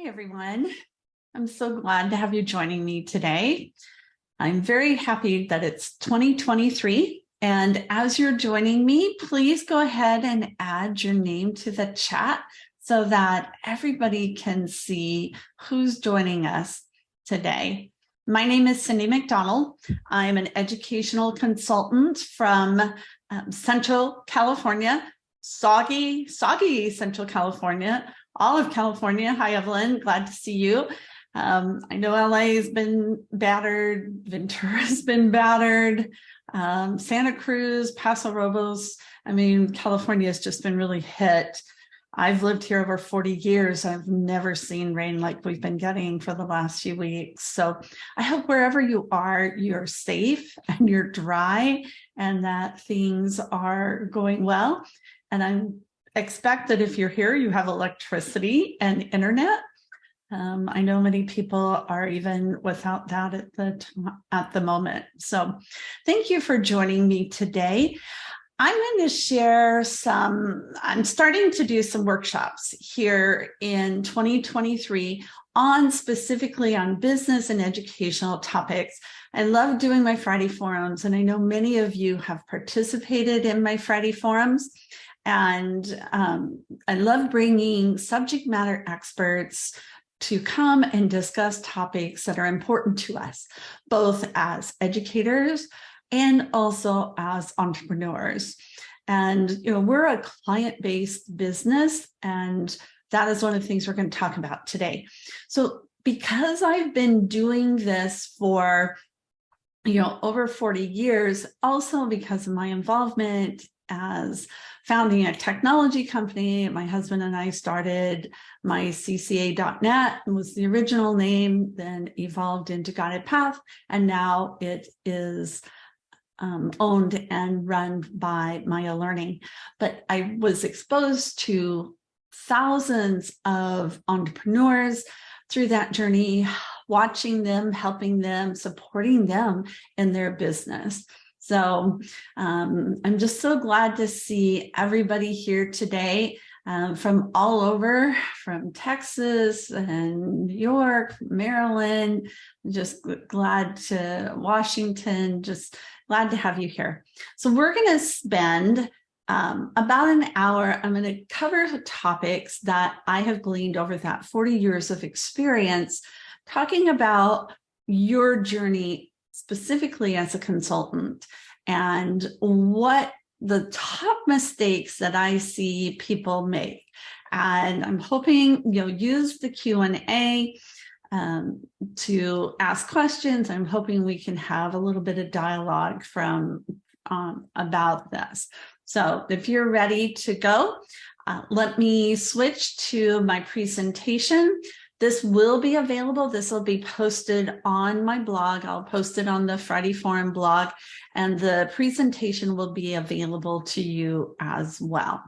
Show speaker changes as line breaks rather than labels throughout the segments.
Hi, everyone. I'm so glad to have you joining me today. I'm very happy that it's 2023. And as you're joining me, please go ahead and add your name to the chat so that everybody can see who's joining us today. My name is Cyndy McDonald. I'm an educational consultant from Central California, soggy Central California, all of California. Hi, Evelyn. Glad to see you. I know LA has been battered. Ventura's been battered. Santa Cruz, Paso Robles. I mean, California has just been really hit. I've lived here over 40 years. I've never seen rain like we've been getting for the last few weeks. So I hope wherever you are, you're safe and you're dry and that things are going well. And I expect that if you're here, you have electricity and internet. I know many people are even without that at the moment. So thank you for joining me today. I'm going to share I'm starting to do some workshops here in 2023 specifically on business and educational topics. I love doing my Friday forums, and I know many of you have participated in my Friday forums. And I love bringing subject matter experts to come and discuss topics that are important to us, both as educators and also as entrepreneurs. And we're a client-based business, and that is one of the things we're going to talk about today. So because I've been doing this for over 40 years, also because of my involvement as founding a technology company, my husband and I started mycca.net, was the original name, then evolved into Guided Path, and now it is owned and run by Maya Learning. But I was exposed to thousands of entrepreneurs through that journey, watching them, helping them, supporting them in their business. So I'm just so glad to see everybody here today from all over, from Texas and New York, Maryland, just glad to Washington, just glad to have you here. So we're going to spend about an hour. I'm going to cover topics that I have gleaned over that 40 years of experience, talking about your journey specifically as a consultant and what the top mistakes that I see people make. And I'm hoping you'll use the Q&A to ask questions. I'm hoping we can have a little bit of dialogue about this. So if you're ready to go, let me switch to my presentation. This will be available. This will be posted on my blog. I'll post it on the Friday Forum blog, and the presentation will be available to you as well.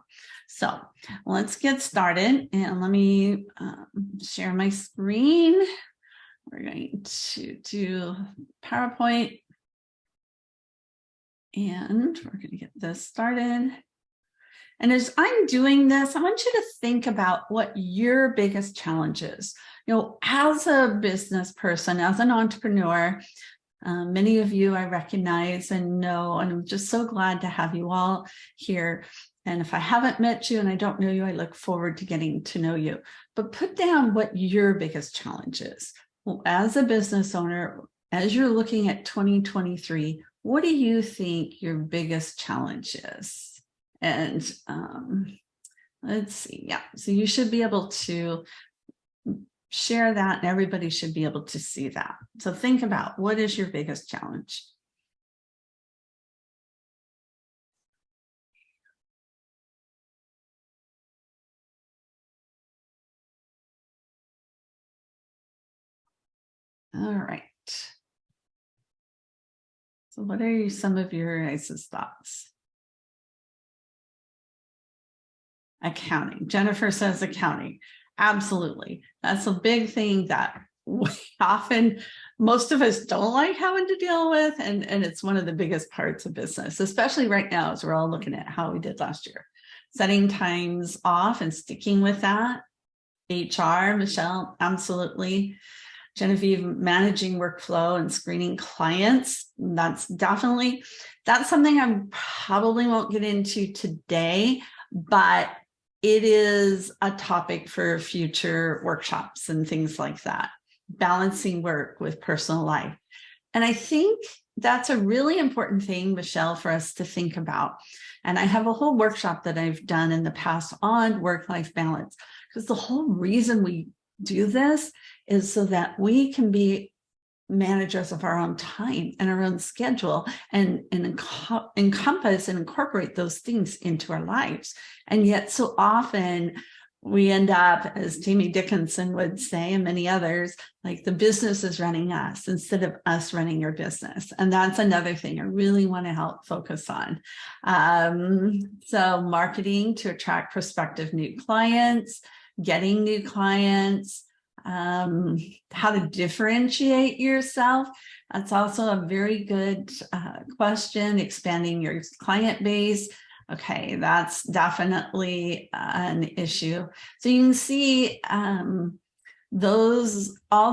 So let's get started, and let me share my screen. We're going to do PowerPoint, and we're going to get this started. And as I'm doing this, I want you to think about what your biggest challenge is. As a business person, as an entrepreneur, many of you I recognize and know, and I'm just so glad to have you all here. And if I haven't met you and I don't know you, I look forward to getting to know you. But put down what your biggest challenge is. Well, as a business owner, as you're looking at 2023, what do you think your biggest challenge is? And let's see, yeah. So you should be able to share that, and everybody should be able to see that. So think about, what is your biggest challenge? All right. So what are some of your guys' thoughts? Accounting. Jennifer says accounting. Absolutely. That's a big thing that we often, most of us don't like having to deal with. And it's one of the biggest parts of business, especially right now as we're all looking at how we did last year. Setting times off and sticking with that. HR, Michelle, absolutely. Genevieve, managing workflow and screening clients. That's something I probably won't get into today, but it is a topic for future workshops and things like that. Balancing work with personal life. And I think that's a really important thing, Michelle, for us to think about. And I have a whole workshop that I've done in the past on work-life balance, because the whole reason we do this is so that we can be managers of our own time and our own schedule and encompass and incorporate those things into our lives. And yet so often we end up, as Jamie Dickinson would say, and many others, like the business is running us instead of us running your business. And that's another thing I really want to help focus on. So marketing to attract prospective new clients, getting new clients, how to differentiate yourself. That's also a very good question. Expanding your client base. Okay, that's definitely an issue. So you can see all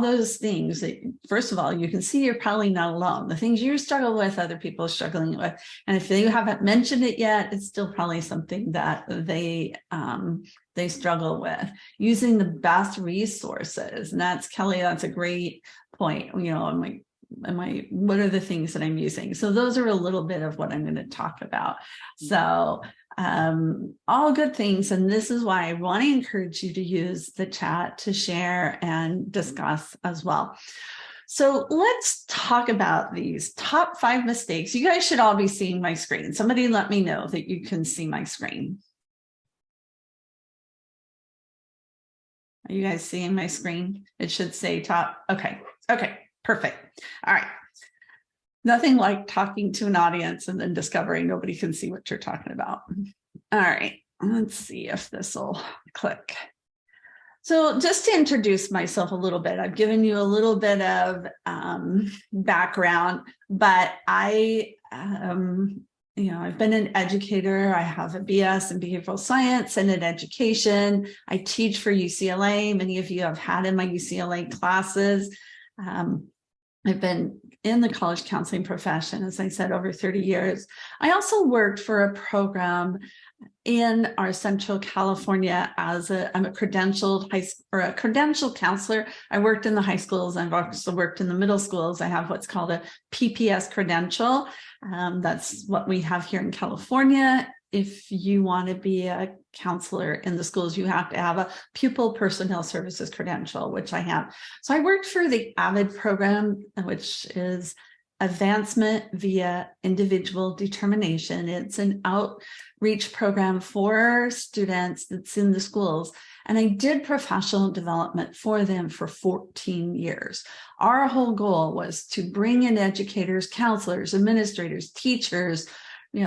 those things. First of all, you can see you're probably not alone. The things you struggle with, other people are struggling with. And if you haven't mentioned it yet, it's still probably something that they struggle with. Using the best resources. And that's, Kelly, that's a great point. You know, what are the things that I'm using? So those are a little bit of what I'm going to talk about. So all good things. And this is why I want to encourage you to use the chat to share and discuss as well. So let's talk about these top 5 mistakes. You guys should all be seeing my screen. Somebody let me know that you can see my screen. Are you guys seeing my screen? It should say top. Okay. Perfect. All right. Nothing like talking to an audience and then discovering nobody can see what you're talking about. All right. Let's see if this will click. So just to introduce myself a little bit, I've given you a little bit of background, but I've been an educator. I have a BS in behavioral science and in education. I teach for UCLA. Many of you have had in my UCLA classes. I've been in the college counseling profession, as I said, over 30 years. I also worked for a program in our Central California I'm a credentialed a credentialed counselor. I worked in the high schools. I've also worked in the middle schools. I have what's called a PPS credential. That's what we have here in California. If you want to be a counselor in the schools, you have to have a pupil personnel services credential, which I have. So I worked for the AVID program, which is Advancement via Individual Determination. It's an outreach program for students that's in the schools. And I did professional development for them for 14 years. Our whole goal was to bring in educators, counselors, administrators, teachers,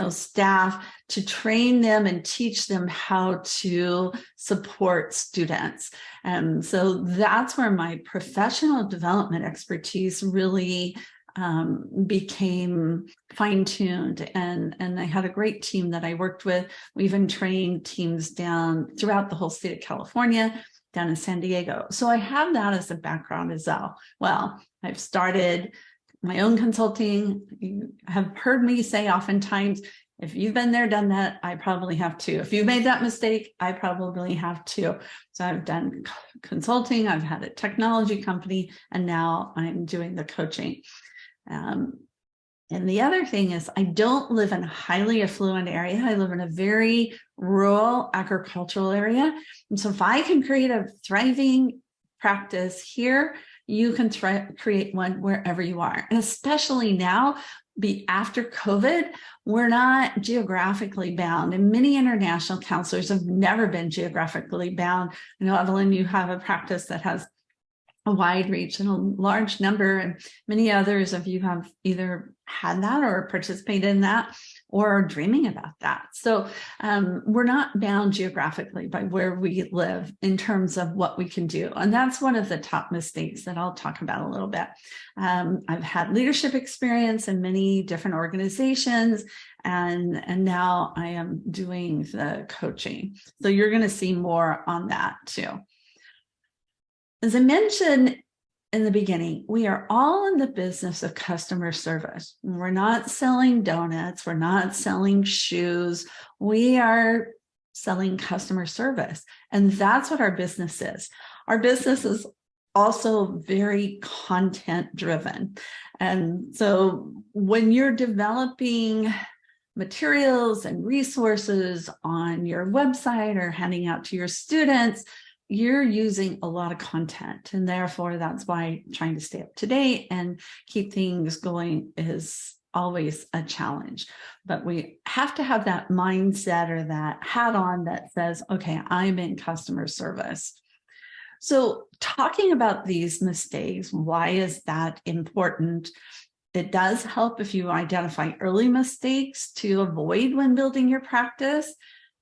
staff, to train them and teach them how to support students. And so that's where my professional development expertise really became fine-tuned. And I had a great team that I worked with. We even trained teams down throughout the whole state of California, down in San Diego. So I have that as a background as well. Well, I've started my own consulting. You have heard me say oftentimes, if you've been there, done that, I probably have too. If you made that mistake, I probably have too. So I've done consulting, I've had a technology company, and now I'm doing the coaching. And the other thing is, I don't live in a highly affluent area. I live in a very rural agricultural area. And so if I can create a thriving practice here, you can create one wherever you are. And especially now, after COVID, we're not geographically bound. And many international counselors have never been geographically bound. I know, Evelyn, you have a practice that has a wide reach and a large number, and many others of you have either had that or participated in that or are dreaming about that. So we're not bound geographically by where we live in terms of what we can do. And that's one of the top mistakes that I'll talk about a little bit. I've had leadership experience in many different organizations, and now I am doing the coaching. So you're going to see more on that too. As I mentioned in the beginning, we are all in the business of customer service. We're not selling donuts. We're not selling shoes. We are selling customer service. And that's what our business is. Our business is also very content driven. And so when you're developing materials and resources on your website or handing out to your students, you're using a lot of content, and therefore that's why trying to stay up to date and keep things going is always a challenge. But we have to have that mindset or that hat on that says, okay, I'm in customer service. So talking about these mistakes, why is that important? It does help if you identify early mistakes to avoid when building your practice.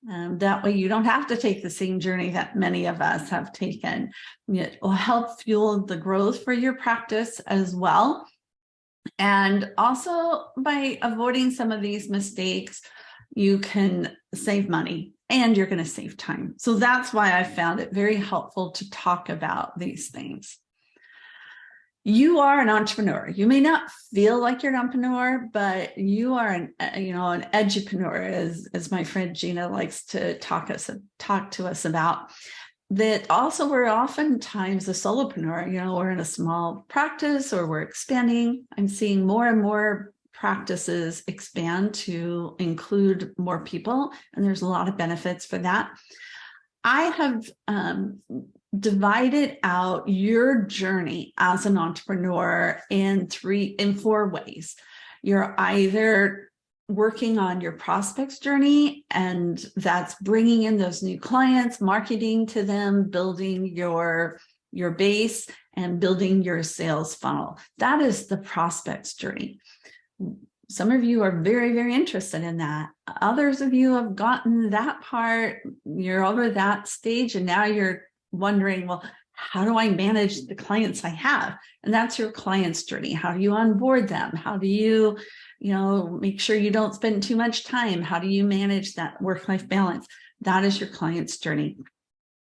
That way you don't have to take the same journey that many of us have taken. It will help fuel the growth for your practice as well. And also by avoiding some of these mistakes, you can save money and you're going to save time. So that's why I found it very helpful to talk about these things. You are an entrepreneur. You may not feel like you're an entrepreneur, but you are an edupreneur, as my friend Gina likes to talk to us about. That also we're oftentimes a solopreneur. We're in a small practice or we're expanding. I'm seeing more and more practices expand to include more people, and there's a lot of benefits for that. I have divided out your journey as an entrepreneur in 4 ways. You're either working on your prospects journey, and that's bringing in those new clients, marketing to them, building your base, and building your sales funnel. That is the prospects journey. Some of you are very, very interested in that. Others of you have gotten that part. You're over that stage, and now you're wondering, well, how do I manage the clients I have? And that's your client's journey. How do you onboard them? How do you, make sure you don't spend too much time? How do you manage that work-life balance? That is your client's journey.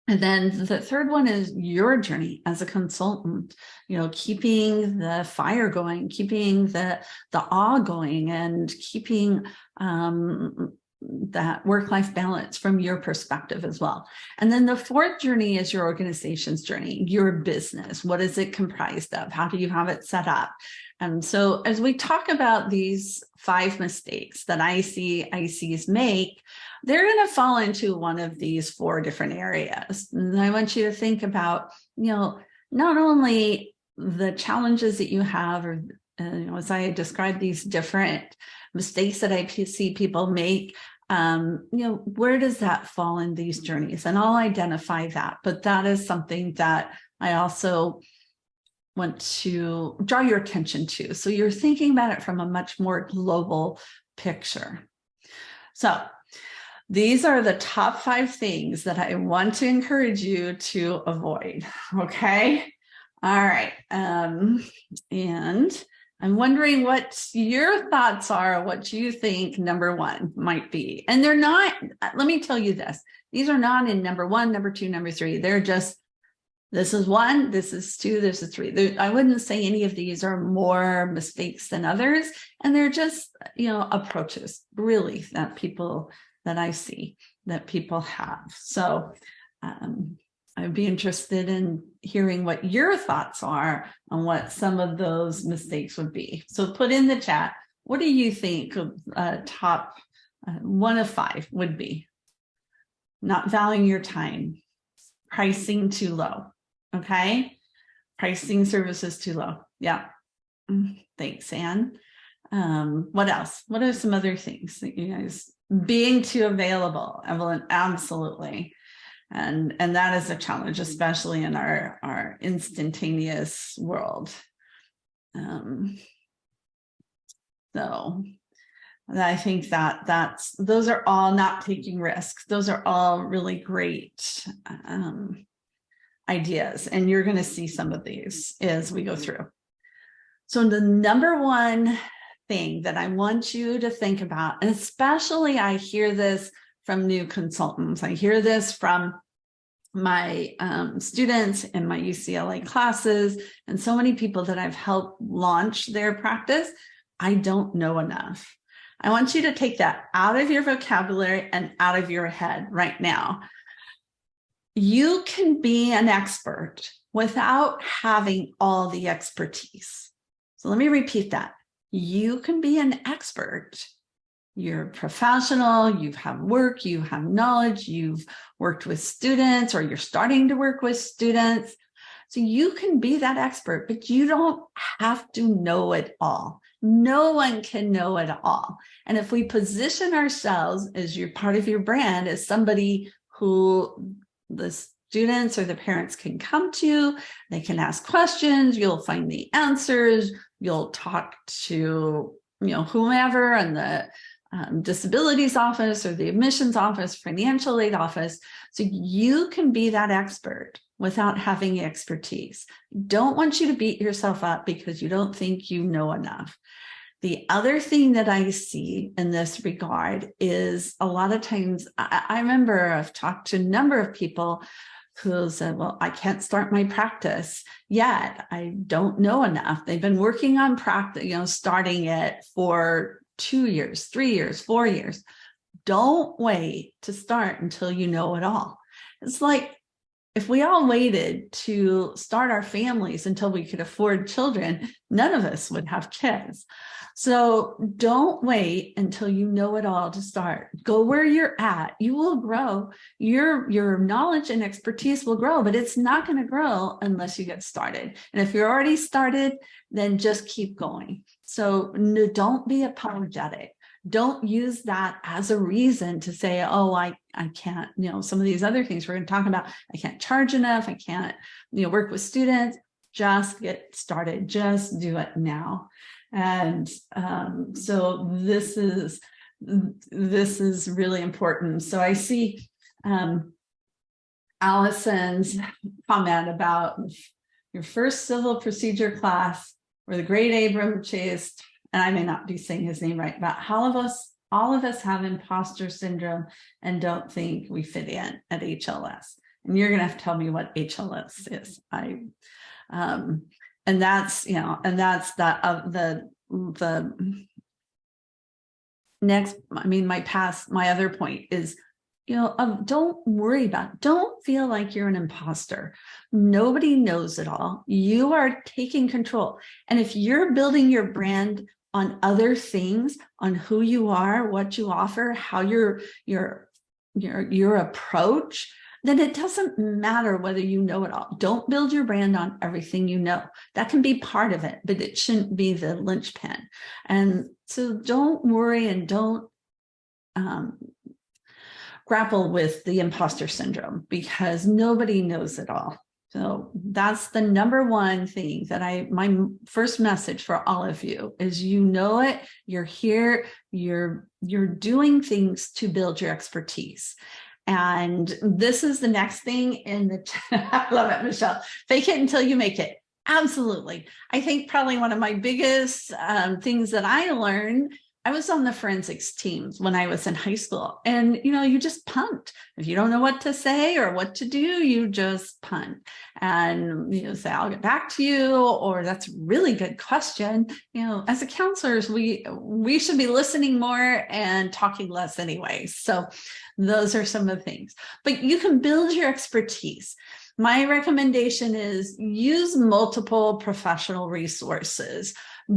And then the third one is your journey as a consultant, keeping the fire going, keeping the awe going, and keeping that work-life balance from your perspective as well. And then the fourth journey is your organization's journey, your business. What is it comprised of? How do you have it set up? And so as we talk about these 5 mistakes that IECs make, they're going to fall into one of these 4 different areas. And I want you to think about, not only the challenges that you have, or as I describe these different mistakes that I see people make, where does that fall in these journeys? And I'll identify that. But that is something that I also want to draw your attention to. So you're thinking about it from a much more global picture. So these are the top 5 things that I want to encourage you to avoid. Okay. All right. And I'm wondering what your thoughts are, what you think number 1 might be. And they're not, let me tell you this, these are not in number 1, number 2, number 3. They're just, this is 1, this is 2, this is 3. I wouldn't say any of these are more mistakes than others. And they're just, approaches really that I see that people have. So I'd be interested in hearing what your thoughts are on what some of those mistakes would be. So put in the chat, what do you think top 1 of 5 would be? Not valuing your time, pricing too low. Okay. Pricing services too low. Yeah. Thanks, Anne. What else? What are some other things that you guys, being too available? Evelyn, absolutely. And that is a challenge, especially in our instantaneous world. So I think those are all not taking risks. Those are all really great ideas. And you're going to see some of these as we go through. So the number 1 thing that I want you to think about, and especially I hear this from new consultants. I hear this from my students in my UCLA classes and so many people that I've helped launch their practice, I don't know enough. I want you to take that out of your vocabulary and out of your head right now. You can be an expert without having all the expertise. So let me repeat that. You can be an expert. You're a professional, you have work, you have knowledge, you've worked with students, or you're starting to work with students. So you can be that expert, but you don't have to know it all. No one can know it all. And if we position ourselves as your part of your brand as somebody who the students or the parents can come to, they can ask questions, you'll find the answers, you'll talk to whomever in the disabilities office or the admissions office, financial aid office. So you can be that expert without having expertise. Don't want you to beat yourself up because you don't think you know enough. The other thing that I see in this regard is a lot of times, I remember I've talked to a number of people who said, well, I can't start my practice yet. I don't know enough. They've been working on practice, starting it for 2 years, 3 years, 4 years. Don't wait to start until you know it all. It's like if we all waited to start our families until we could afford children, none of us would have kids. So don't wait until you know it all to start. Go where you're at. You will grow. Your knowledge and expertise will grow, but it's not going to grow unless you get started. And if you're already started, then just keep going. So don't be apologetic. Don't use that as a reason to say, oh, I can't, some of these other things we're going to talk about. I can't charge enough. I can't, work with students. Just get started. Just do it now. And so this is really important. So I see Allison's comment about your first civil procedure class where the great Abram chased, and I may not be saying his name right, but all of us have imposter syndrome and don't think we fit in at HLS. And you're going to have to tell me what HLS is. And that's, the next, my other point is, don't worry about, don't feel like you're an imposter. Nobody knows it all. You are taking control. And if you're building your brand on other things, on who you are, what you offer, how your approach, then it doesn't matter whether you know it all. Don't build your brand on everything you know. That can be part of it, but it shouldn't be the linchpin. And so don't worry and don't grapple with the imposter syndrome because nobody knows it all. So that's the number one thing that my first message for all of you is, it, you're here, you're doing things to build your expertise. And this is the next thing in the, I love it, Michelle, fake it until you make it. Absolutely. I think probably one of my biggest things that I learned, I was on the forensics teams when I was in high school, and you just punt. If you don't know what to say or what to do, you just punt and say, I'll get back to you, or that's a really good question. As a counselors, we should be listening more and talking less anyway. So those are some of the things, but you can build your expertise. My recommendation is use multiple professional resources.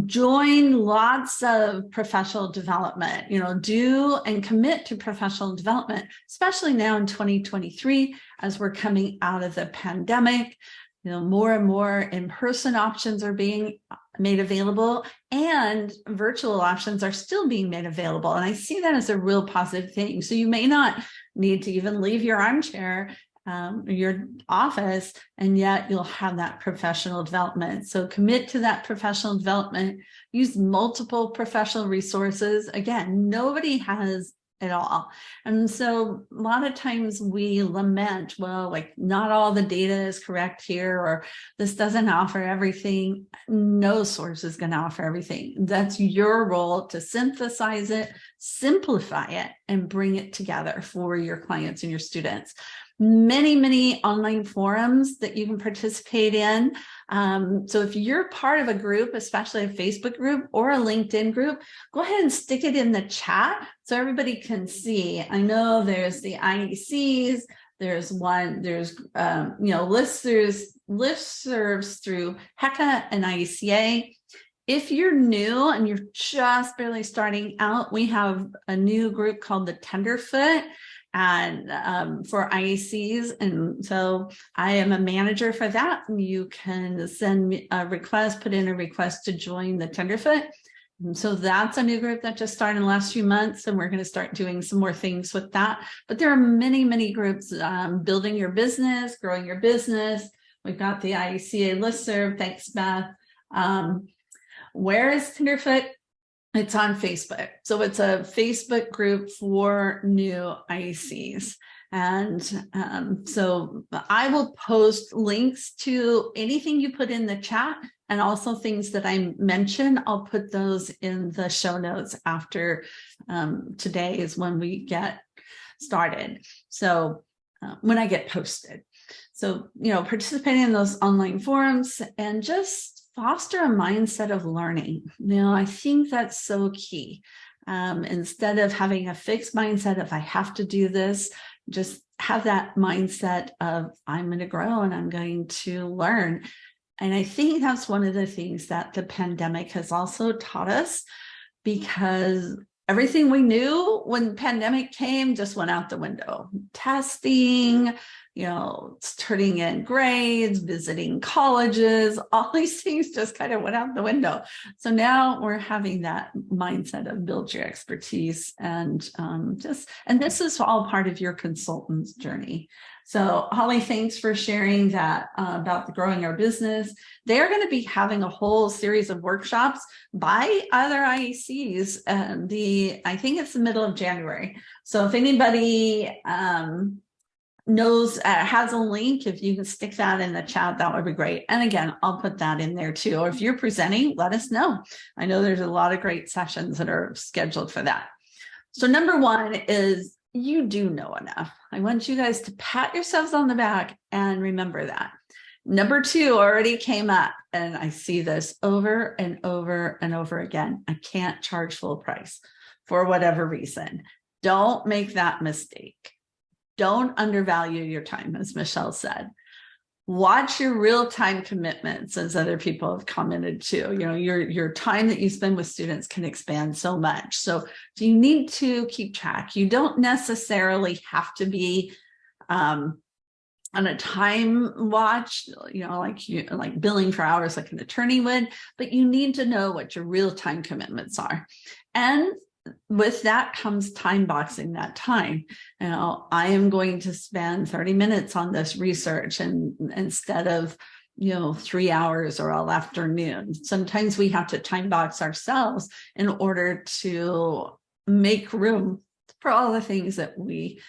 Join lots of professional development, do and commit to professional development, especially now in 2023, as we're coming out of the pandemic. More and more in-person options are being made available, and virtual options are still being made available. And I see that as a real positive thing. So you may not need to even leave your armchair, your office, and yet you'll have that professional development. So commit to that professional development. Use multiple professional resources. Again, nobody has it all. And so a lot of times we lament, well, like not all the data is correct here, or this doesn't offer everything. No source is going to offer everything. That's your role to synthesize it, simplify it, and bring it together for your clients and your students. many online forums that you can participate in. So if you're part of a group, especially a Facebook group or a LinkedIn group, go ahead and stick it in the chat so everybody can see. I know there's the IECs, there's listservs through HECA and IECA. If you're new and you're just barely starting out, we have a new group called the Tenderfoot and for IECs. And so I am a manager for that. You can send me a request, put in a request to join the Tenderfoot. And so that's a new group that just started in the last few months, and we're going to start doing some more things with that. But there are many groups, building your business, growing your business. We've got the IECA listserv. Thanks, Beth. Where is Tenderfoot? It's on Facebook. So it's a Facebook group for new IECs. And so I will post links to anything you put in the chat, and also things that I mentioned. I'll put those in the show notes after today is when we get started. So when I get posted. So, participating in those online forums and just foster a mindset of learning. I think that's so key. Instead of having a fixed mindset of I have to do this, just have that mindset of I'm going to grow and I'm going to learn. And I think that's one of the things that the pandemic has also taught us, because everything we knew when the pandemic came just went out the window. Testing, turning in grades, visiting colleges, all these things just kind of went out the window. So now we're having that mindset of build your expertise and this is all part of your consultant's journey. So Holly, thanks for sharing that about the growing our business. They're going to be having a whole series of workshops by other IECs. I think it's the middle of January. So if anybody knows, has a link, if you can stick that in the chat, that would be great. And again, I'll put that in there too. Or if you're presenting, let us know. I know there's a lot of great sessions that are scheduled for that. So number one is you do know enough. I want you guys to pat yourselves on the back and remember that. Number two already came up, and I see this over and over and over again. I can't charge full price for whatever reason. Don't make that mistake. Don't undervalue your time, as Michelle said. Watch your real-time commitments, as other people have commented too. Your time that you spend with students can expand so much. So you need to keep track. You don't necessarily have to be on a time watch, like billing for hours like an attorney would, but you need to know what your real-time commitments are. And with that comes time boxing that time. I am going to spend 30 minutes on this research, and instead of 3 hours or all afternoon. Sometimes we have to time box ourselves in order to make room for all the things that we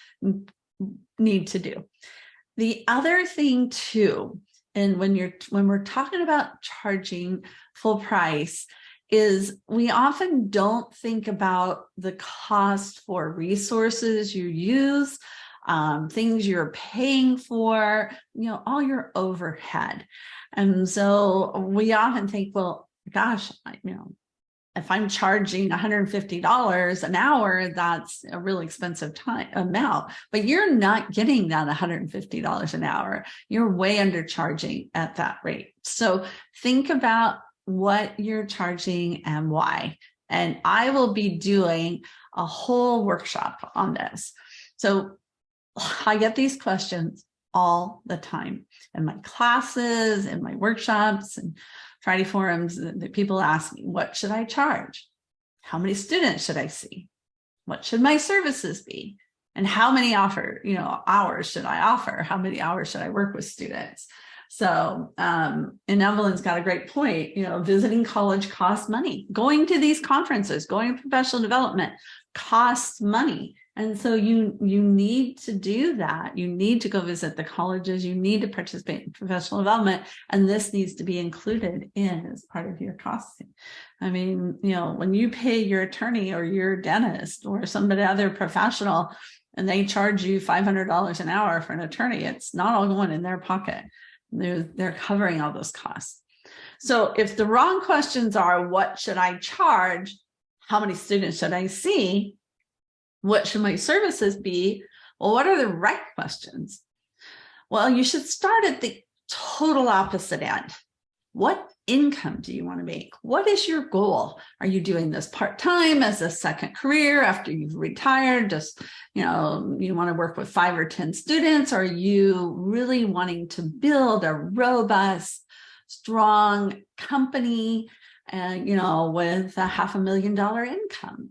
need to do. The other thing too, and when we're talking about charging full price, is we often don't think about the cost for resources you use, things you're paying for, all your overhead. And so we often think, well, gosh, if I'm charging $150 an hour, that's a really expensive amount, but you're not getting that $150 an hour. You're way undercharging at that rate. So think about what you're charging and why. And I will be doing a whole workshop on this. So I get these questions all the time in my classes, in my workshops and Friday forums. That people ask me, what should I charge? How many students should I see? What should my services be? And how many hours should I offer? How many hours should I work with students? So, and Evelyn's got a great point, visiting college costs money. Going to these conferences, going to professional development costs money. And so you need to do that. You need to go visit the colleges. You need to participate in professional development. And this needs to be included in as part of your costing. I mean, when you pay your attorney or your dentist or somebody other professional, and they charge you $500 an hour for an attorney, it's not all going in their pocket. They're covering all those costs. So if the wrong questions are, what should I charge? How many students should I see? What should my services be? Well, what are the right questions? Well, you should start at the total opposite end. What income do you want to make? What is your goal? Are you doing this part-time as a second career after you've retired? Just, you want to work with 5 or 10 students? Or are you really wanting to build a robust, strong company, and, with a $500,000 income?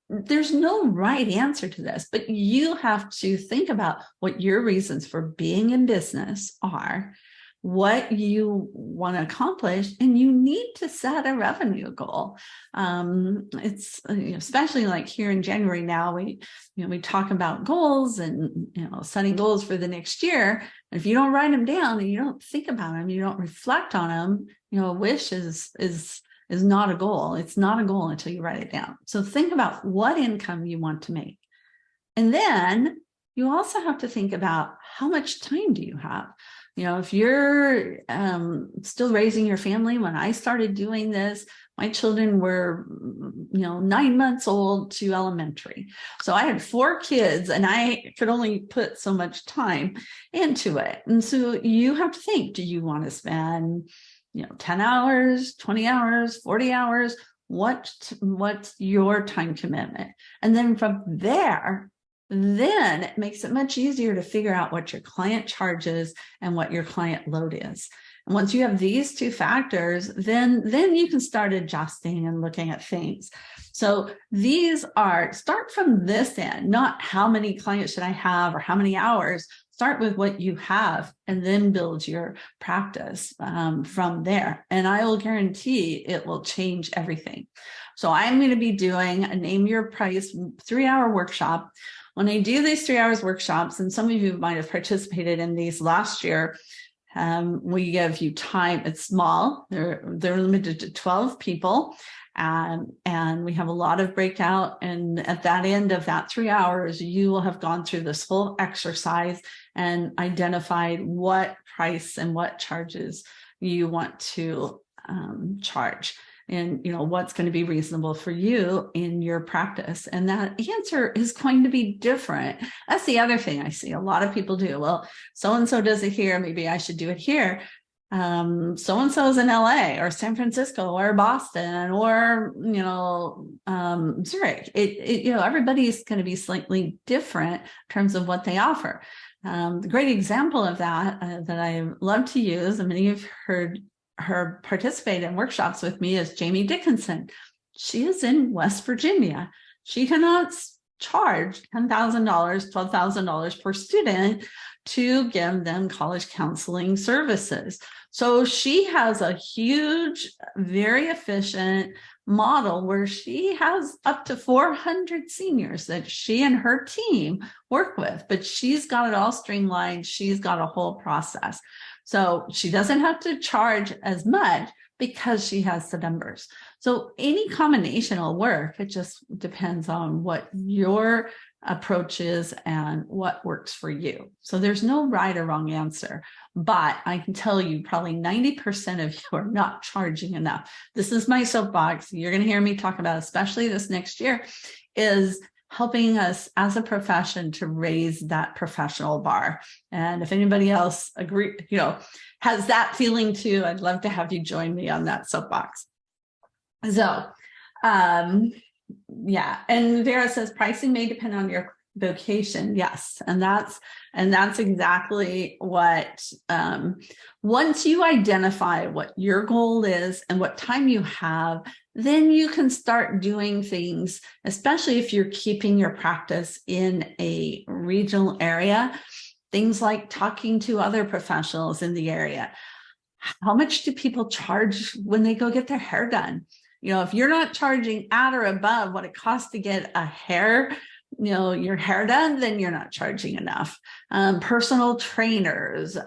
There's no right answer to this, but you have to think about what your reasons for being in business are, what you want to accomplish, and you need to set a revenue goal. It's especially like here in January now, we talk about goals and setting goals for the next year. And if you don't write them down and you don't think about them, you don't reflect on them, a wish is not a goal. It's not a goal until you write it down. So think about what income you want to make. And then you also have to think about how much time do you have? If you're still raising your family, when I started doing this, my children were, 9 months old to elementary. So I had 4 kids and I could only put so much time into it. And so you have to think, do you want to spend 10 hours, 20 hours, 40 hours, what's your time commitment? And then from there, then it makes it much easier to figure out what your client charges and what your client load is. And once you have these 2 factors, then you can start adjusting and looking at things. So start from this end, not how many clients should I have or how many hours. Start with what you have and then build your practice from there. And I will guarantee it will change everything. So I'm going to be doing a Name Your Price 3-hour workshop. When I do these 3 hours workshops, and some of you might have participated in these last year, we give you time. It's small. They're limited to 12 people. And we have a lot of breakout. And at that end of that 3 hours, you will have gone through this whole exercise and identified what price and what charges you want to charge. And, what's going to be reasonable for you in your practice. And that answer is going to be different. That's the other thing I see a lot of people do. Well, so-and-so does it here. Maybe I should do it here. So-and-so is in LA or San Francisco or Boston or, Zurich. Everybody's going to be slightly different in terms of what they offer. The great example of that that I love to use, and many of you have heard her participate in workshops with me, is Jamie Dickinson. She is in West Virginia. She cannot charge $10,000, $12,000 per student to give them college counseling services. So she has a huge, very efficient model where she has up to 400 seniors that she and her team work with, but she's got it all streamlined. She's got a whole process. So she doesn't have to charge as much because she has the numbers. So any combination will work. It just depends on what your approach is and what works for you. So there's no right or wrong answer, but I can tell you probably 90% of you are not charging enough. This is my soapbox. You're going to hear me talk about, especially this next year, is helping us as a profession to raise that professional bar. And if anybody else has that feeling too, I'd love to have you join me on that soapbox. So, and Vera says pricing may depend on your vocation. Yes. And that's exactly what, once you identify what your goal is and what time you have, then you can start doing things, especially if you're keeping your practice in a regional area, things like talking to other professionals in the area. How much do people charge when they go get their hair done? If you're not charging at or above what it costs to get a hair, your hair done, then you're not charging enough. Personal trainers,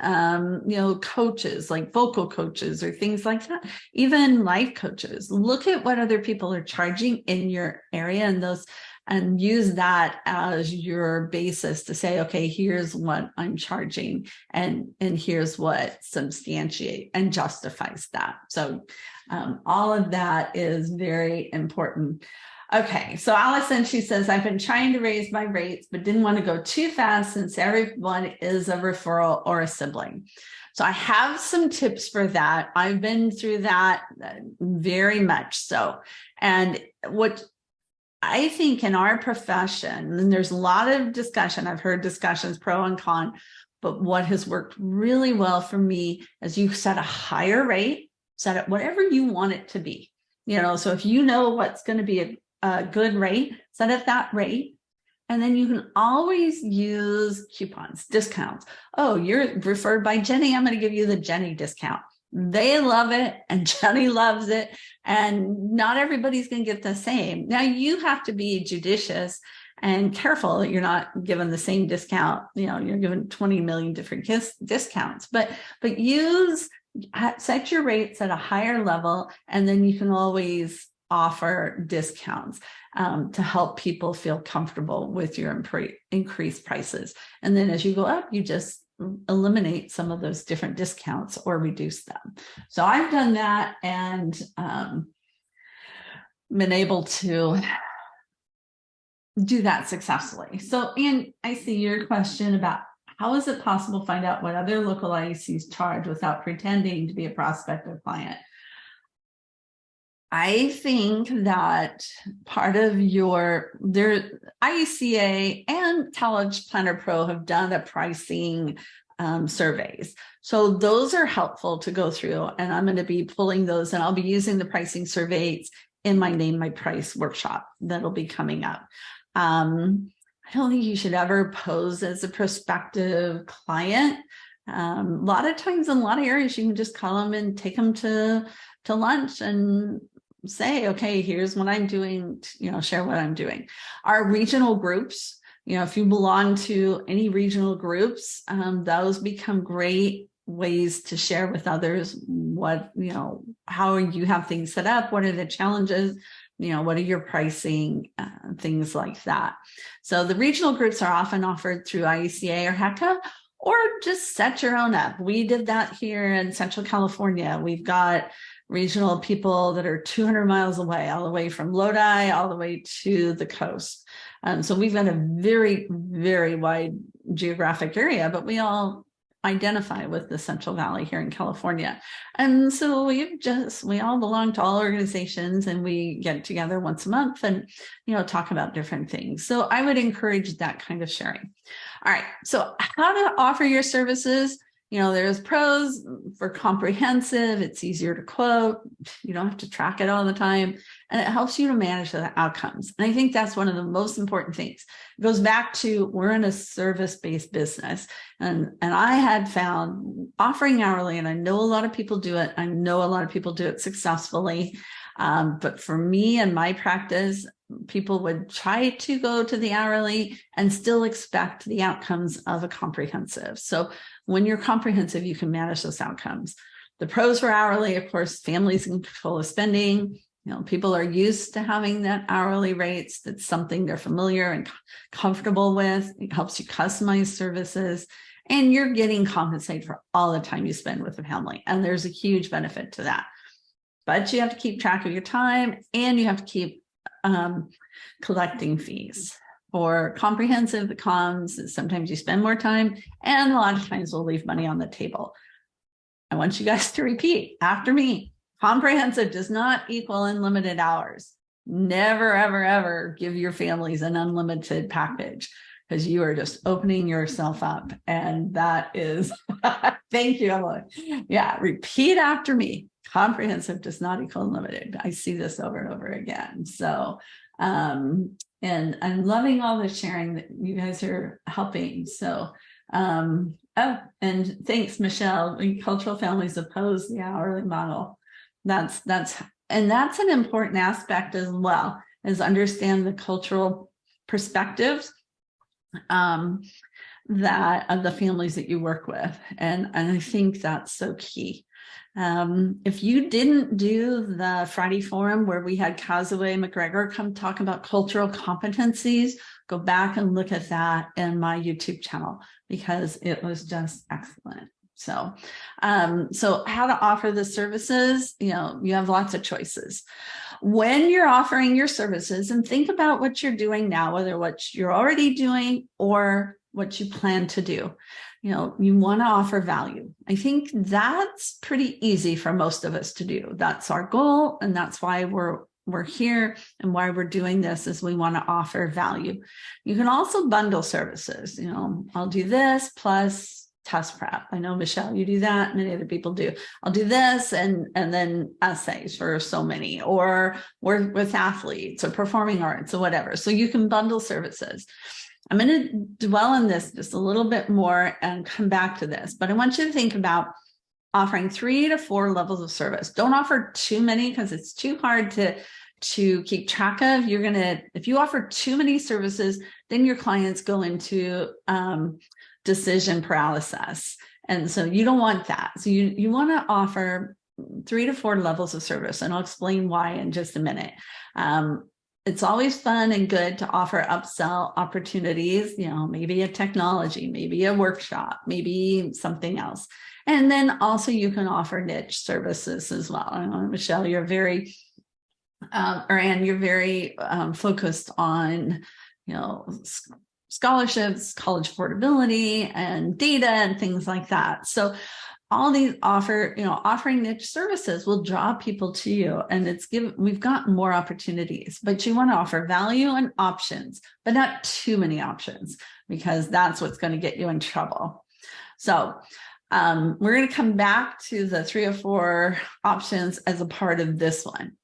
coaches like vocal coaches or things like that, even life coaches. Look at what other people are charging in your area, and those and use that as your basis to say, okay, here's what I'm charging, and here's what substantiates and justifies that. So all of that is very important. Okay, so Allison, she says, I've been trying to raise my rates, but didn't want to go too fast since everyone is a referral or a sibling. So I have some tips for that. I've been through that very much so. And what I think in our profession, and there's a lot of discussion, I've heard discussions pro and con, but what has worked really well for me is you set a higher rate, set it whatever you want it to be. So if you know what's going to be a good rate, set at that rate. And then you can always use coupons, discounts. Oh, you're referred by Jenny. I'm going to give you the Jenny discount. They love it and Jenny loves it. And not everybody's going to get the same. Now you have to be judicious and careful that you're not given the same discount. You're given 20 million different discounts, but set your rates at a higher level. And then you can always offer discounts to help people feel comfortable with your increased prices. And then as you go up, you just eliminate some of those different discounts or reduce them. So I've done that and been able to do that successfully. So, Anne, I see your question about how is it possible to find out what other local IECs charge without pretending to be a prospective client? I think that part of IECA and College Planner Pro have done a pricing surveys. So those are helpful to go through, and I'm going to be pulling those, and I'll be using the pricing surveys in my Name My Price workshop that'll be coming up. I don't think you should ever pose as a prospective client. A lot of times in a lot of areas, you can just call them and take them to lunch and say, okay, here's what I'm doing, share what I'm doing. Our regional groups, if you belong to any regional groups, those become great ways to share with others what, how you have things set up, what are the challenges, what are your pricing, things like that. So the regional groups are often offered through IECA or HECA, or just set your own up. We did that here in Central California. We've got regional people that are 200 miles away, all the way from Lodi, all the way to the coast. So we've got a very, very wide geographic area, but we all identify with the Central Valley here in California. And so we all belong to all organizations, and we get together once a month and, talk about different things. So I would encourage that kind of sharing. All right. So how to offer your services? There's pros for comprehensive. It's easier to quote. You don't have to track it all the time. And it helps you to manage the outcomes. And I think that's one of the most important things. It goes back to, we're in a service-based business. And I had found offering hourly, and I know a lot of people do it. I know a lot of people do it successfully. But for me and my practice, people would try to go to the hourly and still expect the outcomes of a comprehensive. So when you're comprehensive, you can manage those outcomes. The pros for hourly, of course, families in control of spending. People are used to having that hourly rates. That's something they're familiar and comfortable with. It helps you customize services, and you're getting compensated for all the time you spend with the family. And there's a huge benefit to that. But you have to keep track of your time, and you have to keep collecting fees. For comprehensive, the cons is sometimes you spend more time, and a lot of times we'll leave money on the table. I want you guys to repeat after me. Comprehensive does not equal unlimited hours. Never, ever, ever give your families an unlimited package, because you are just opening yourself up. And that is, thank you, Emily. Yeah, repeat after me. Comprehensive does not equal unlimited. I see this over and over again. So, and I'm loving all the sharing that you guys are helping. So, and thanks, Michelle. Cultural families oppose the hourly model. That's an important aspect as well, is understand the cultural perspectives that of the families that you work with. And I think that's so key. If you didn't do the Friday forum where we had Kazaway McGregor come talk about cultural competencies, go back and look at that in my YouTube channel because it was just excellent. So how to offer the services, you have lots of choices. When you're offering your services, and think about what you're doing now, whether what you're already doing or what you plan to do. You want to offer value. I think that's pretty easy for most of us to do. That's our goal, and that's why we're here and why we're doing this is we want to offer value. You can also bundle services. I'll do this plus test prep. I know, Michelle, you do that. Many other people do. I'll do this and then essays for so many, or work with athletes or performing arts or whatever. So you can bundle services. I'm going to dwell on this just a little bit more and come back to this, but I want you to think about offering 3 to 4 levels of service. Don't offer too many because it's too hard to keep track of. If you offer too many services, then your clients go into decision paralysis. And so you don't want that. So you want to offer 3 to 4 levels of service. And I'll explain why in just a minute. It's always fun and good to offer upsell opportunities, maybe a technology, maybe a workshop, maybe something else. And then also you can offer niche services as well. I know, Michelle, you're very, Anne, you're very focused on, scholarships, college affordability, and data and things like that. So all these offering niche services will draw people to you, and we've got more opportunities, but you want to offer value and options, but not too many options, because that's what's going to get you in trouble. So we're going to come back to the 3 or 4 options as a part of this one.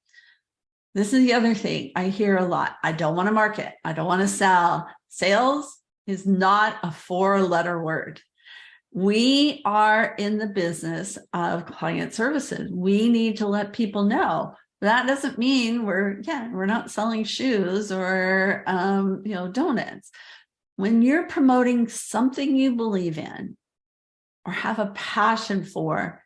This is the other thing I hear a lot. I don't want to market. I don't want to sell. Sales is not a 4-letter word. We are in the business of client services. We need to let people know. That doesn't mean we're not selling shoes or donuts. When you're promoting something you believe in or have a passion for,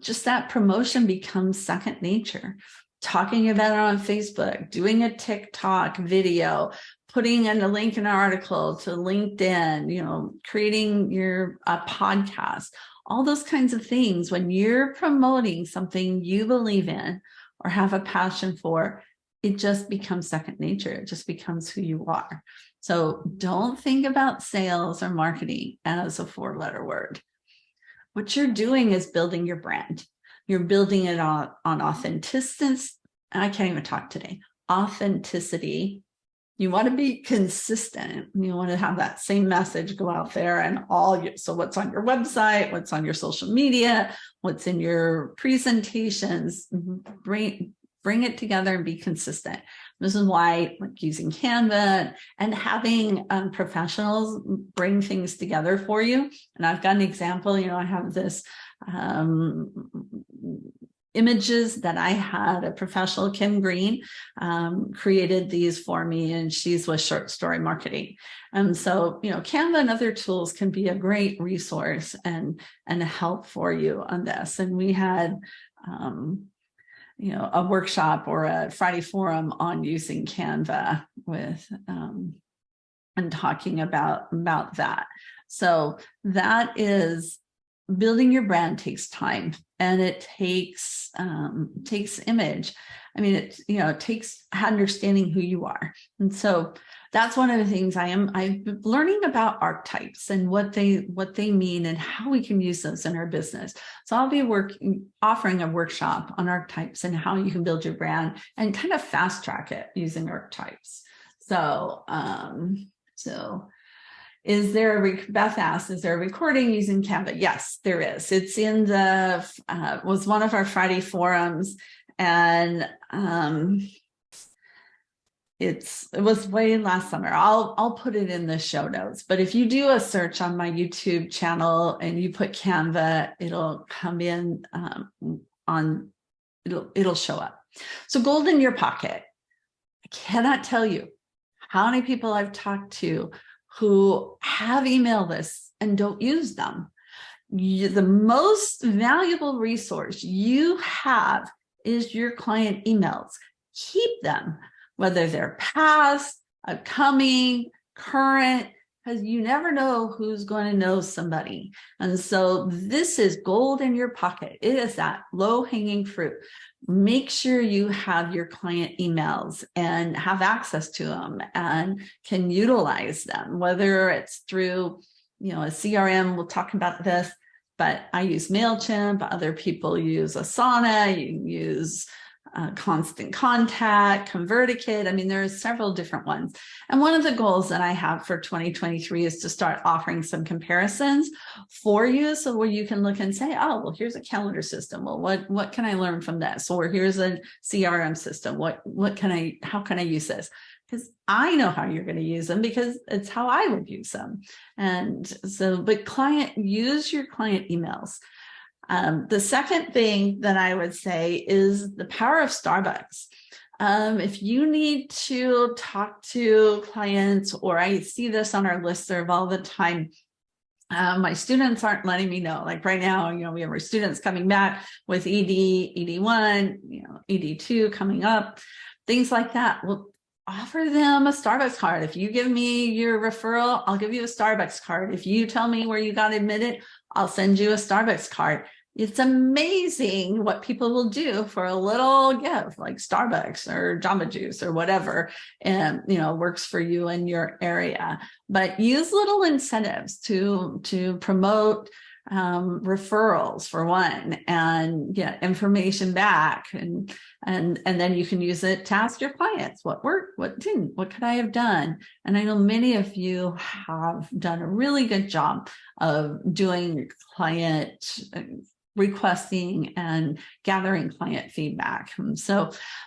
just that promotion becomes second nature. Talking about it on Facebook, doing a TikTok video, putting in a link in an article to LinkedIn, creating your podcast, all those kinds of things. When you're promoting something you believe in or have a passion for, it just becomes second nature. It just becomes who you are. So don't think about sales or marketing as a 4-letter word. What you're doing is building your brand. You're building it on authenticity. I can't even talk today. Authenticity. You want to be consistent. You want to have that same message go out there and so what's on your website, what's on your social media, what's in your presentations, bring it together and be consistent. This is why using Canva and having professionals bring things together for you. And I've got an example, I have this images that I had. A professional, Kim Green, created these for me, and she's with Short Story Marketing. And so, Canva and other tools can be a great resource and a help for you on this. And we had, a workshop or a Friday forum on using Canva with, and talking about that. So that is, building your brand takes time, and it takes image. I mean, it takes understanding who you are. And so that's one of the things I'm learning about archetypes and what they mean and how we can use those in our business. So I'll be offering a workshop on archetypes and how you can build your brand and kind of fast track it using archetypes. So, Beth asked, is there a recording using Canva? Yes, there is. It's in was one of our Friday forums, and it was way last summer. I'll put it in the show notes, but if you do a search on my YouTube channel and you put Canva, it'll come in it'll show up. So gold in your pocket. I cannot tell you how many people I've talked to who have email lists and don't use them. the most valuable resource you have is your client emails. Keep them, whether they're past, upcoming, current, because you never know who's going to know somebody. And so this is gold in your pocket. It is that low-hanging fruit. Make sure you have your client emails and have access to them and can utilize them, whether it's through, a CRM. We'll talk about this, but I use MailChimp. Other people use Asana. You can use Constant Contact, ConvertiKit. I mean, there's several different ones. And one of the goals that I have for 2023 is to start offering some comparisons for you. So where you can look and say, oh, well, here's a calendar system. Well, what can I learn from this? Or here's a CRM system. How can I use this? Because I know how you're going to use them because it's how I would use them. And so, but use your client emails. The second thing that I would say is the power of Starbucks. If you need to talk to clients, or I see this on our listserv all the time, my students aren't letting me know. Like right now, we have our students coming back with ED, ED1, ED2 coming up, things like that. Well, offer them a Starbucks card. If you give me your referral, I'll give you a Starbucks card. If you tell me where you got admitted, I'll send you a Starbucks card. It's amazing what people will do for a little gift like Starbucks or Jamba Juice or whatever, and works for you in your area. But use little incentives to promote referrals for one, and get information back, and then you can use it to ask your clients what worked, what didn't, what could I have done. And I know many of you have done a really good job of doing client requesting and gathering client feedback.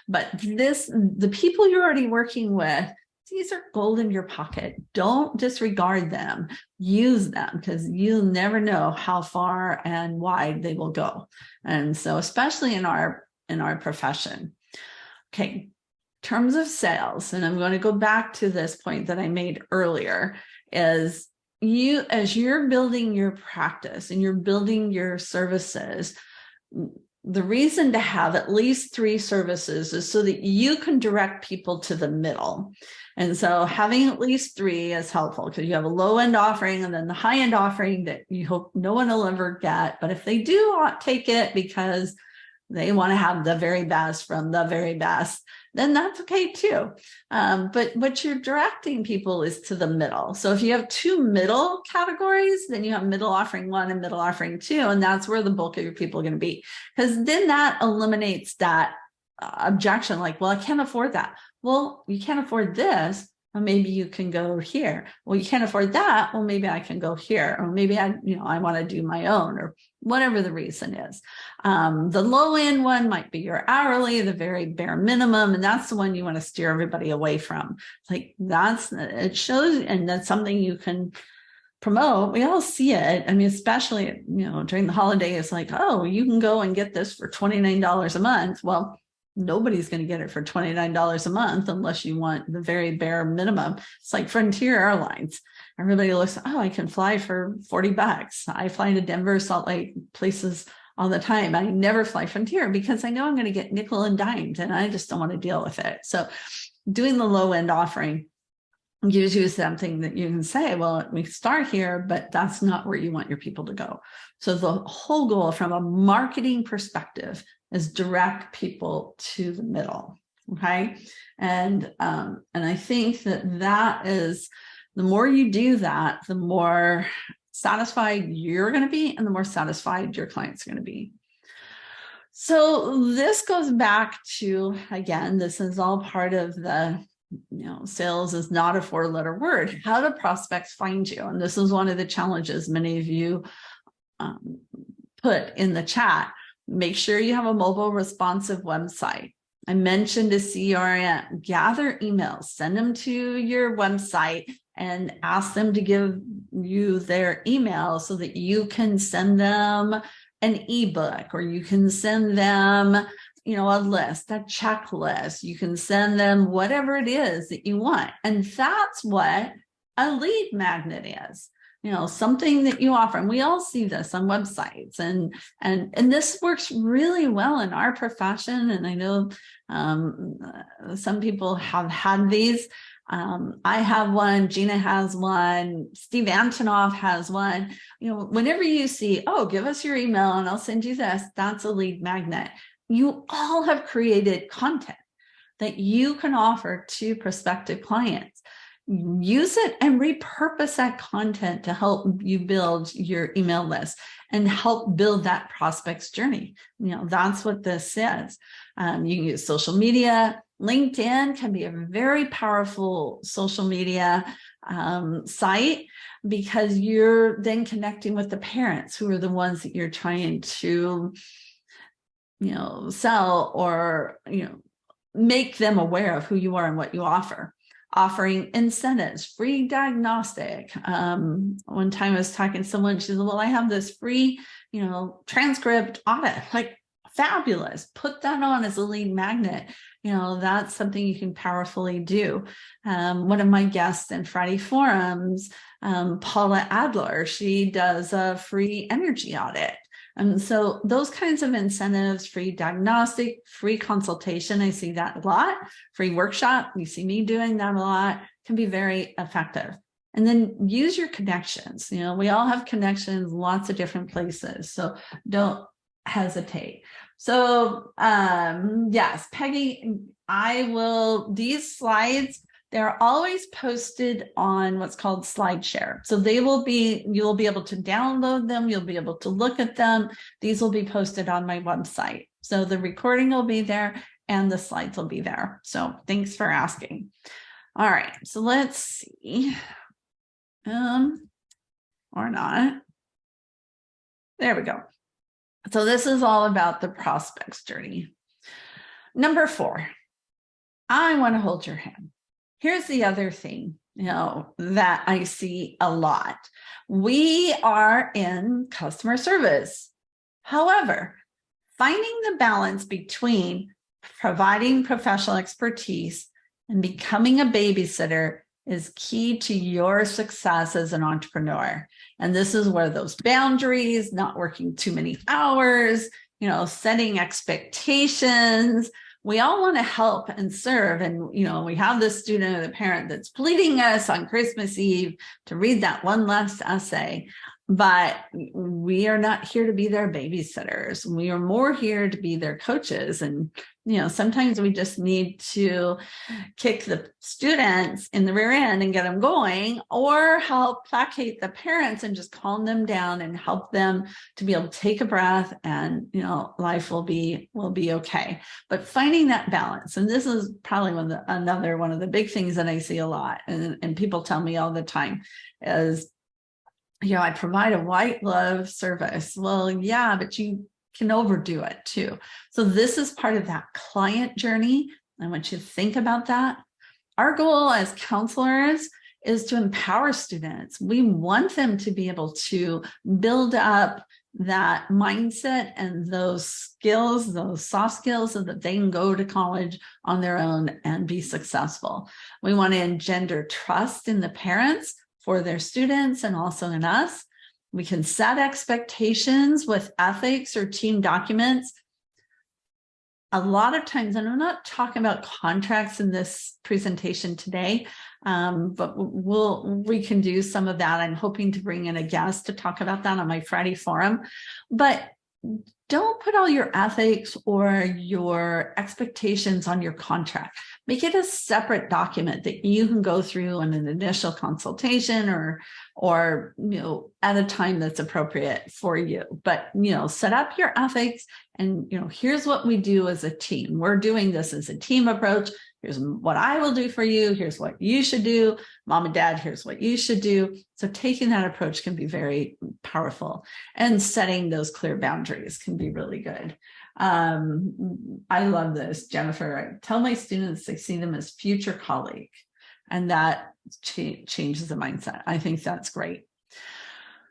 But the people you're already working with, these are gold in your pocket. Don't disregard them. Use them, because you'll never know how far and wide they will go. And so, especially in our profession. Okay, terms of sales, and I'm going to go back to this point that I made earlier, is as you're building your practice and you're building your services, the reason to have at least 3 services is so that you can direct people to the middle. And so having at least 3 is helpful, because you have a low-end offering and then the high-end offering that you hope no one will ever get. But if they do take it because they want to have the very best from the very best, then that's okay too. But what you're directing people is to the middle. So if you have 2 middle categories, then you have middle offering 1 and middle offering 2, and that's where the bulk of your people are going to be. Because then that eliminates that objection, like, well, I can't afford that. Well, you can't afford this. Well, maybe you can go here. Well, you can't afford that. Well, maybe I can go here. Or maybe I want to do my own, or whatever the reason is. The low end one might be your hourly, the very bare minimum. And that's the one you want to steer everybody away from. Like it shows, and that's something you can promote. We all see it. I mean, especially, during the holidays, like, oh, you can go and get this for $29 a month. Well, nobody's going to get it for $29 a month unless you want the very bare minimum. It's like Frontier Airlines. Everybody looks, oh, I can fly for $40. I fly to Denver, Salt Lake, places all the time. I never fly Frontier because I know I'm going to get nickel and dimed, and I just don't want to deal with it. So doing the low end offering gives you something that you can say, well, we start here, but that's not where you want your people to go. So the whole goal from a marketing perspective is direct people to the middle. Okay. And I think that is, the more you do that, the more satisfied you're going to be, and the more satisfied your client's going to be. So this goes back to, again, this is all part of the, sales is not a 4-letter word. How do prospects find you? And this is one of the challenges many of you put in the chat. Make sure you have a mobile responsive website. I mentioned a CRM. Gather emails, send them to your website, and ask them to give you their email so that you can send them an ebook, or you can send them, a list, a checklist. You can send them whatever it is that you want. And that's what a lead magnet is. something that you offer. And we all see this on websites, and this works really well in our profession. And I know some people have had these. I have one, Gina has one, Steve Antonoff has one. Whenever you see, oh, give us your email and I'll send you this, that's a lead magnet. You all have created content that you can offer to prospective clients. Use it and repurpose that content to help you build your email list and help build that prospect's journey. That's what this is. You can use social media. LinkedIn can be a very powerful social media site, because you're then connecting with the parents who are the ones that you're trying to, sell or, make them aware of who you are and what you offer. Offering incentives, free diagnostic. One time I was talking to someone, she said, well, I have this free, transcript audit, like fabulous. Put that on as a lead magnet. That's something you can powerfully do. One of my guests in Friday Forums, Paula Adler, she does a free energy audit. And so those kinds of incentives, free diagnostic, free consultation, I see that a lot. Free workshop, you see me doing that a lot, can be very effective. And then use your connections. We all have connections, lots of different places. So don't hesitate. So yes, Peggy, these slides, they're always posted on what's called SlideShare. So you'll be able to download them. You'll be able to look at them. These will be posted on my website. So the recording will be there and the slides will be there. So thanks for asking. All right, so let's see. Or not. There we go. So this is all about the prospect's journey. Number 4, I want to hold your hand. Here's the other thing, that I see a lot. We are in customer service. However, finding the balance between providing professional expertise and becoming a babysitter is key to your success as an entrepreneur. And this is where those boundaries, not working too many hours, setting expectations. We all want to help and serve. And, we have this student or the parent that's pleading us on Christmas Eve to read that one last essay. But we are not here to be their babysitters. We are more here to be their coaches. And, sometimes we just need to kick the students in the rear end and get them going, or help placate the parents and just calm them down and help them to be able to take a breath, and, life will be okay. But finding that balance, and this is probably another one of the big things that I see a lot, and people tell me all the time is, I provide a white glove service. Well, yeah, but you can overdo it too. So this is part of that client journey. I want you to think about that. Our goal as counselors is to empower students. We want them to be able to build up that mindset and those skills, those soft skills, so that they can go to college on their own and be successful. We want to engender trust in the parents for their students and also in us. We can set expectations with ethics or team documents. A lot of times, and I'm not talking about contracts in this presentation today, but we can do some of that. I'm hoping to bring in a guest to talk about that on my Friday forum. But don't put all your ethics or your expectations on your contract. Make it a separate document that you can go through in an initial consultation or at a time that's appropriate for you. But, set up your ethics and, here's what we do as a team. We're doing this as a team approach. Here's what I will do for you. Here's what you should do. Mom and dad, here's what you should do. So taking that approach can be very powerful, and setting those clear boundaries can be really good. I love this, Jennifer. I tell my students I see them as future colleague, and that changes the mindset. I think that's great.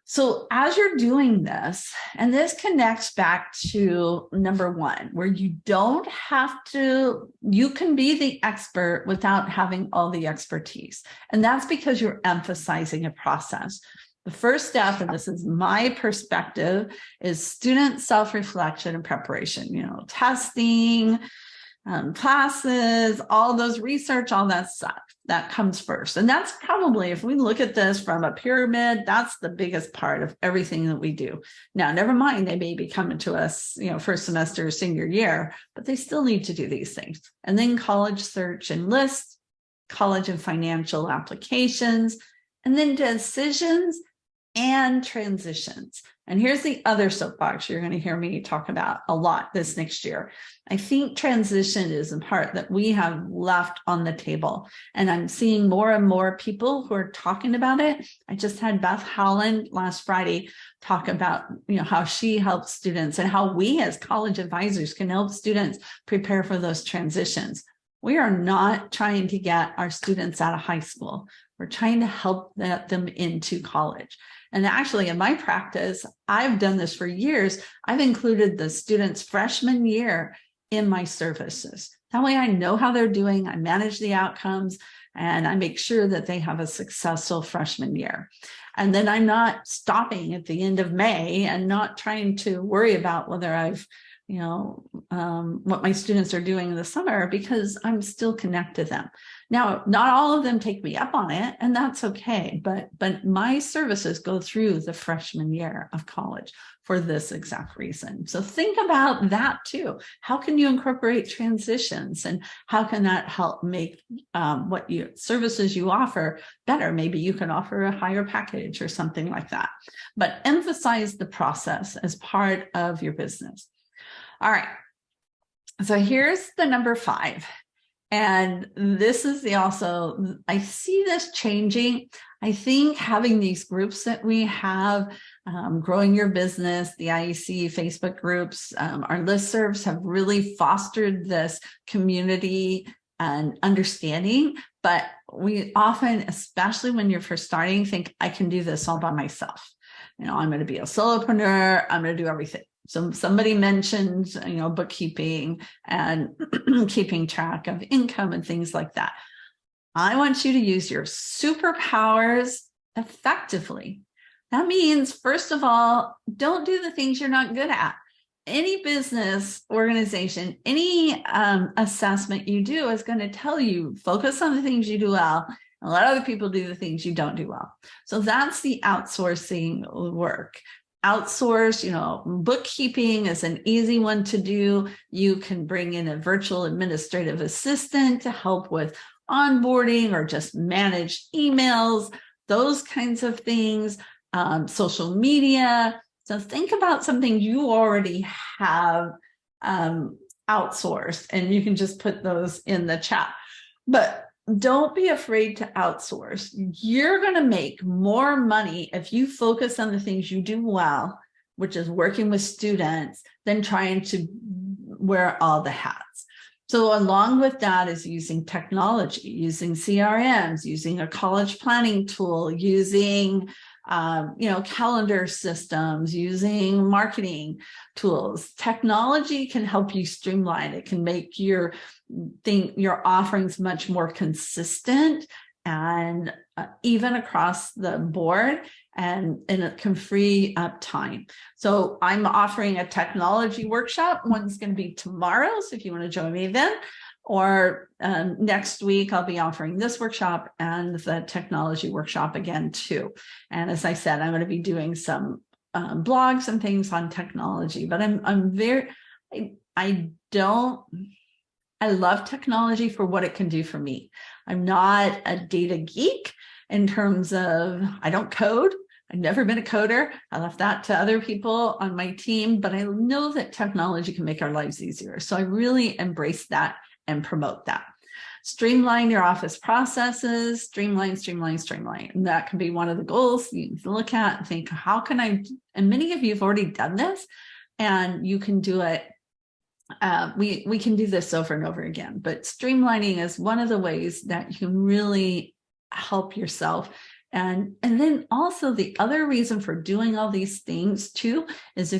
So as you're doing this, and this connects back to number 1, where you don't have to, you can be the expert without having all the expertise. And that's because you're emphasizing a process. The first step, and this is my perspective, is student self-reflection and preparation, testing, classes, all those research, all that stuff that comes first. And that's probably, if we look at this from a pyramid, that's the biggest part of everything that we do. Now, never mind, they may be coming to us, first semester, senior year, but they still need to do these things. And then college search and lists, college and financial applications, and then decisions and transitions. And here's the other soapbox you're going to hear me talk about a lot this next year. I think transition is a part that we have left on the table. And I'm seeing more and more people who are talking about it. I just had Beth Howland last Friday talk about, how she helps students and how we as college advisors can help students prepare for those transitions. We are not trying to get our students out of high school. We're trying to help them into college. And actually, in my practice, I've done this for years. I've included the students' freshman year in my services. That way I know how they're doing, I manage the outcomes, and I make sure that they have a successful freshman year. And then I'm not stopping at the end of May and not trying to worry about whether I've what my students are doing in the summer, because I'm still connected to them. Now, not all of them take me up on it, and that's okay. But my services go through the freshman year of college for this exact reason. So think about that too. How can you incorporate transitions, and how can that help make what services you offer better? Maybe you can offer a higher package or something like that. But emphasize the process as part of your business. All right, so here's the number 5. And this is I see this changing. I think having these groups that we have, growing your business, the IEC, Facebook groups, our listservs have really fostered this community and understanding. But we often, especially when you're first starting, think I can do this all by myself. I'm going to be a solopreneur. I'm going to do everything. So somebody mentioned, bookkeeping and keeping track of income and things like that. I want you to use your superpowers effectively. That means, first of all, don't do the things you're not good at. Any business organization, any assessment you do is going to tell you, focus on the things you do well and let other people do the things you don't do well. So that's the outsourcing work. Outsource, bookkeeping is an easy one to do. You can bring in a virtual administrative assistant to help with onboarding or just manage emails, those kinds of things, social media. So think about something you already have outsourced, and you can just put those in the chat. But don't be afraid to outsource. You're going to make more money if you focus on the things you do well, which is working with students, than trying to wear all the hats. So along with that is using technology, using CRMs, using a college planning tool, using calendar systems, using marketing tools. Technology can help you streamline. It can make your offerings much more consistent and even across the board, and it can free up time. So I'm offering a technology workshop. One's going to be tomorrow, so if you want to join me then, or next week I'll be offering this workshop and the technology workshop again too. And as I said, I'm going to be doing some blogs and things on technology, but I love technology for what it can do for me. I'm not a data geek in terms of, I don't code. I've never been a coder. I left that to other people on my team, but I know that technology can make our lives easier. So I really embrace that and promote that. Streamline your office processes, streamline. And that can be one of the goals you can look at and think, how can I, and many of you have already done this, and you can do it. We can do this over and over again, but streamlining is one of the ways that you can really help yourself. And then also the other reason for doing all these things too is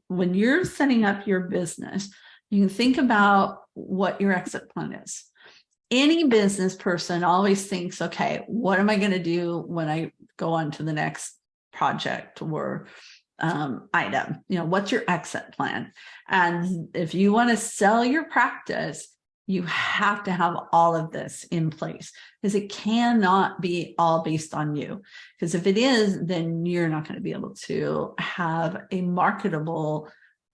when you're setting up your business, you can think about what your exit plan is. Any business person always thinks, okay, what am I going to do when I go on to the next project or item? What's your exit plan? And if you want to sell your practice, you have to have all of this in place, because it cannot be all based on you. Because if it is, then you're not going to be able to have a marketable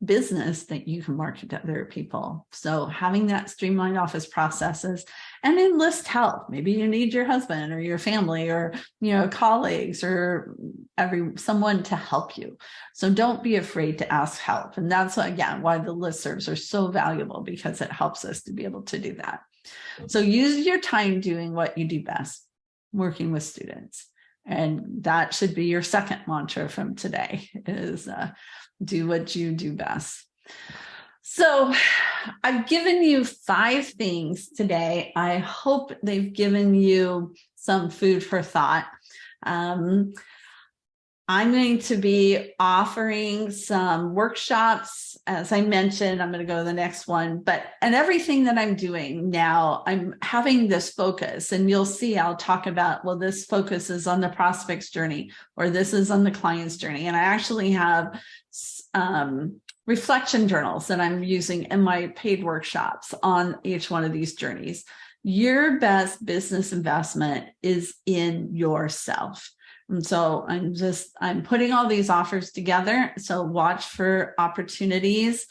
business that you can market to other people. So having that streamlined office processes, and enlist help. Maybe you need your husband or your family or colleagues or someone to help you. So don't be afraid to ask help. And that's again why the listservs are so valuable, because it helps us to be able to do that. So use your time doing what you do best, working with students. And that should be your second mantra from today, is do what you do best. So I've given you 5 things today. I hope they've given you some food for thought. I'm going to be offering some workshops. As I mentioned, I'm going to go to the next one, and everything that I'm doing now, I'm having this focus, and you'll see I'll talk about, well, this focus is on the prospect's journey, or this is on the client's journey. And I actually have reflection journals that I'm using in my paid workshops on each one of these journeys. Your best business investment is in yourself. And so I'm putting all these offers together. So watch for opportunities.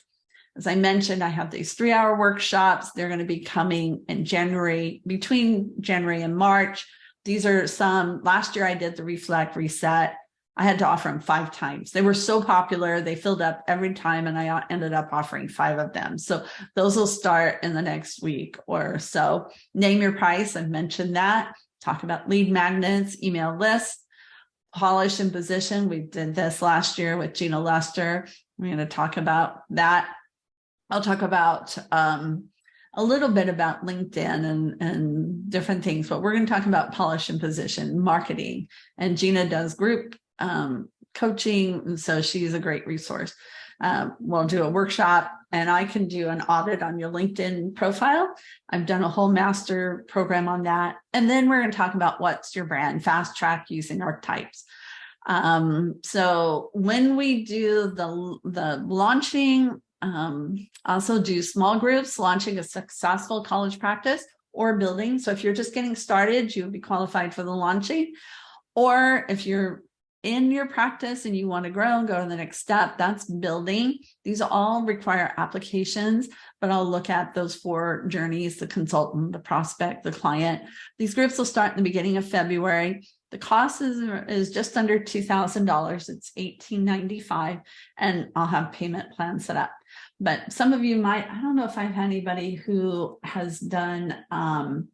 As I mentioned, I have these 3-hour workshops. They're going to be coming in January, between January and March. These are some, last year I did the Reflect Reset. I had to offer them 5 times. They were so popular. They filled up every time, and I ended up offering 5 of them. So those will start in the next week or so. Name your price. I've mentioned that. Talk about lead magnets, email lists, polish and position. We did this last year with Gina Lester. We're going to talk about that. I'll talk about a little bit about LinkedIn and different things, but we're going to talk about polish and position, marketing. And Gina does group coaching, so she's a great resource. We'll do a workshop, and I can do an audit on your LinkedIn profile. I've done a whole master program on that. And then we're going to talk about what's your brand, fast track using archetypes. So when we do the launching, also do small groups, launching a successful college practice or building. So if you're just getting started, you would be qualified for the launching. Or if you're in your practice and you want to grow and go to the next step, that's building. These all require applications, but I'll look at those 4 journeys: the consultant, the prospect, the client. These groups will start in the beginning of February. The cost is just under $2,000. It's $1,895, and I'll have payment plans set up. But some of you might, I don't know if I've had anybody who has done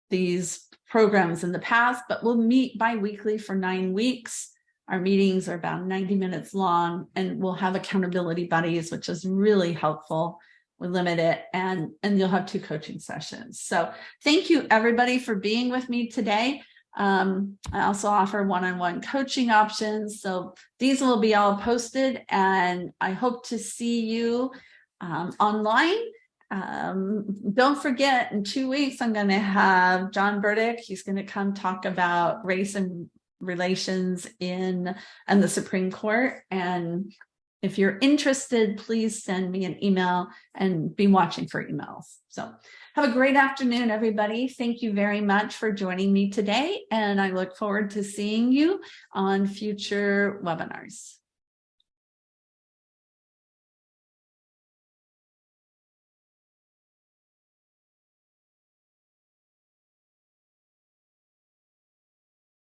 these programs in the past, but we'll meet bi-weekly for 9 weeks. Our meetings are about 90 minutes long, and we'll have accountability buddies, which is really helpful. We limit it, and you'll have 2 coaching sessions. So thank you everybody for being with me today. I also offer one-on-one coaching options. So these will be all posted, and I hope to see you online. Don't forget, in 2 weeks, I'm going to have John Burdick. He's going to come talk about race and relations in the Supreme Court. And if you're interested, please send me an email, and be watching for emails. So have a great afternoon, everybody. Thank you very much for joining me today. And I look forward to seeing you on future webinars.